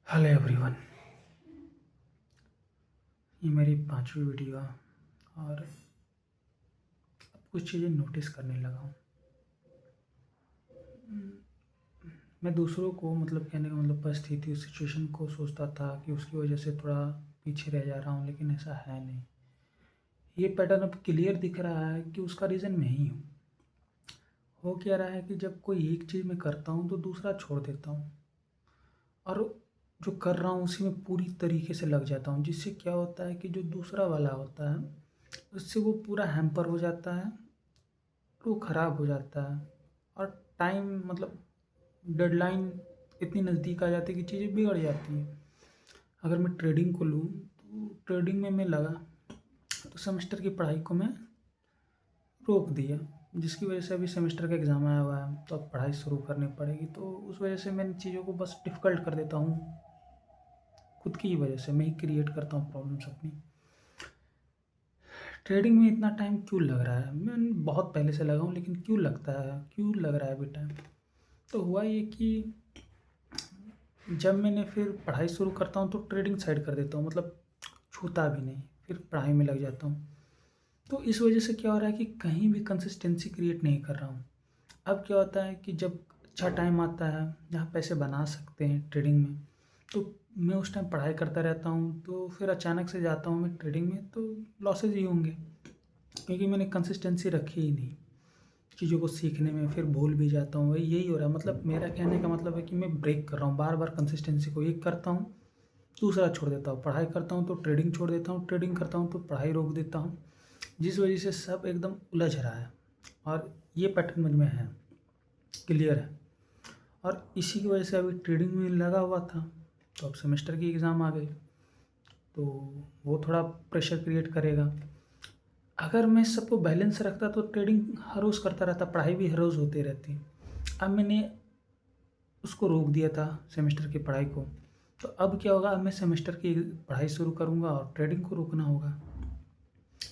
Hello everyone. ये मेरी 5वीं वीडियो है और अब कुछ चीज़ें नोटिस करने लगा हूँ। मैं दूसरों को मतलब कहने का मतलब परिस्थिति उस सिचुएशन को सोचता था कि उसकी वजह से थोड़ा पीछे रह जा रहा हूँ, लेकिन ऐसा है नहीं। ये पैटर्न अब क्लियर दिख रहा है कि उसका रीज़न मैं ही हूँ। हो क्या रहा है कि जब कोई एक चीज़ मैं करता हूँ तो दूसरा छोड़ देता हूँ और जो कर रहा हूँ उसी में पूरी तरीके से लग जाता हूँ, जिससे क्या होता है कि जो दूसरा वाला होता है उससे वो पूरा हैम्पर हो जाता है, वो ख़राब हो जाता है और टाइम मतलब डेडलाइन इतनी नज़दीक आ जाती है कि चीज़ें बिगड़ जाती हैं। अगर मैं ट्रेडिंग को लूँ तो ट्रेडिंग में मैं लगा तो सेमेस्टर की पढ़ाई को मैं रोक दिया, जिसकी वजह से अभी सेमेस्टर का एग्ज़ाम आया हुआ है तो अब पढ़ाई शुरू करनी पड़ेगी। तो उस वजह से मैं इन चीज़ों को बस डिफ़िकल्ट कर देता हूँ, खुद की ही वजह से मैं ही क्रिएट करता हूँ प्रॉब्लम्स अपनी। ट्रेडिंग में इतना टाइम क्यों लग रहा है? मैं बहुत पहले से लगा हूँ, लेकिन क्यों लगता है, क्यों लग रहा है अभी टाइम? तो हुआ ये कि जब मैंने फिर पढ़ाई शुरू करता हूँ तो ट्रेडिंग साइड कर देता हूँ, मतलब छूता भी नहीं, फिर पढ़ाई में लग जाता हूँ। तो इस वजह से क्या हो रहा है कि कहीं भी कंसिस्टेंसी क्रिएट नहीं कर रहा हूँ। अब क्या होता है कि जब अच्छा टाइम आता है जहाँ पैसे बना सकते हैं ट्रेडिंग में, तो मैं उस टाइम पढ़ाई करता रहता हूँ, तो फिर अचानक से जाता हूँ मैं ट्रेडिंग में तो लॉसेज ही होंगे, क्योंकि मैंने कंसिस्टेंसी रखी ही नहीं। चीज़ों को सीखने में फिर भूल भी जाता हूँ, वही यही हो रहा है। मतलब मेरा कहने का मतलब है कि मैं ब्रेक कर रहा हूँ बार बार कंसिस्टेंसी को। एक करता हूँ दूसरा छोड़ देता हूँ, पढ़ाई करता हूँ तो ट्रेडिंग छोड़ देता हूँ, ट्रेडिंग करता हूँ तो पढ़ाई रोक देता हूँ, जिस वजह से सब एकदम उलझ रहा है। और ये पैटर्न मुझ में है, क्लियर है। और इसी की वजह से अभी ट्रेडिंग में लगा हुआ था, तो अब सेमेस्टर की एग्ज़ाम आ गई तो वो थोड़ा प्रेशर क्रिएट करेगा। अगर मैं सबको बैलेंस रखता तो ट्रेडिंग हर रोज़ करता रहता, पढ़ाई भी हर रोज़ होती रहती। अब मैंने उसको रोक दिया था, सेमेस्टर की पढ़ाई को। तो अब क्या होगा, अब मैं सेमेस्टर की पढ़ाई शुरू करूँगा और ट्रेडिंग को रोकना होगा।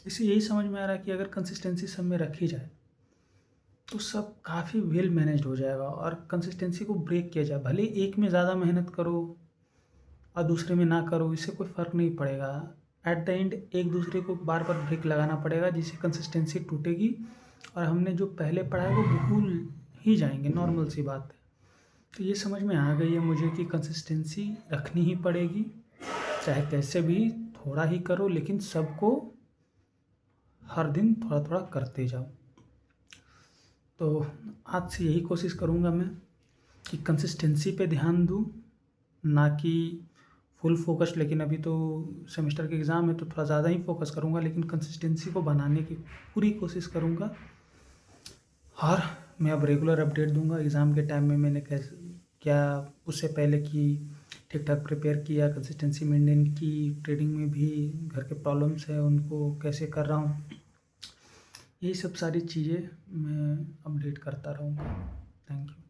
इससे यही समझ में आ रहा है कि अगर कंसिस्टेंसी सब में रखी जाए तो सब काफ़ी वेल मैनेज्ड हो जाएगा और कंसिस्टेंसी को ब्रेक किया जाए। भले एक में ज़्यादा मेहनत करो और दूसरे में ना करो, इससे कोई फ़र्क नहीं पड़ेगा। एट द एंड एक दूसरे को बार बार ब्रेक लगाना पड़ेगा, जिससे कंसिस्टेंसी टूटेगी और हमने जो पहले पढ़ा है वो भूल ही जाएंगे, नॉर्मल सी बात है। तो ये समझ में आ गई है मुझे कि कंसिस्टेंसी रखनी ही पड़ेगी, चाहे कैसे भी थोड़ा ही करो, लेकिन सबको हर दिन थोड़ा थोड़ा करते जाओ। तो आज से यही कोशिश करूँगा मैं कि कंसिस्टेंसी पे ध्यान दूँ, ना कि फुल फोकस। लेकिन अभी तो सेमेस्टर के एग्ज़ाम है तो थोड़ा ज़्यादा ही फोकस करूँगा, लेकिन कंसिस्टेंसी को बनाने की पूरी कोशिश करूँगा। और मैं अब रेगुलर अपडेट दूंगा एग्ज़ाम के टाइम में मैंने कैसे क्या उससे पहले की ठीक ठाक प्रिपेयर किया, कंसिस्टेंसी मेंटेन की, ट्रेडिंग में भी घर के प्रॉब्लम्स है उनको कैसे कर रहा हूँ, यही सब सारी चीज़ें मैं अपडेट करता रहूँगा। Thank you.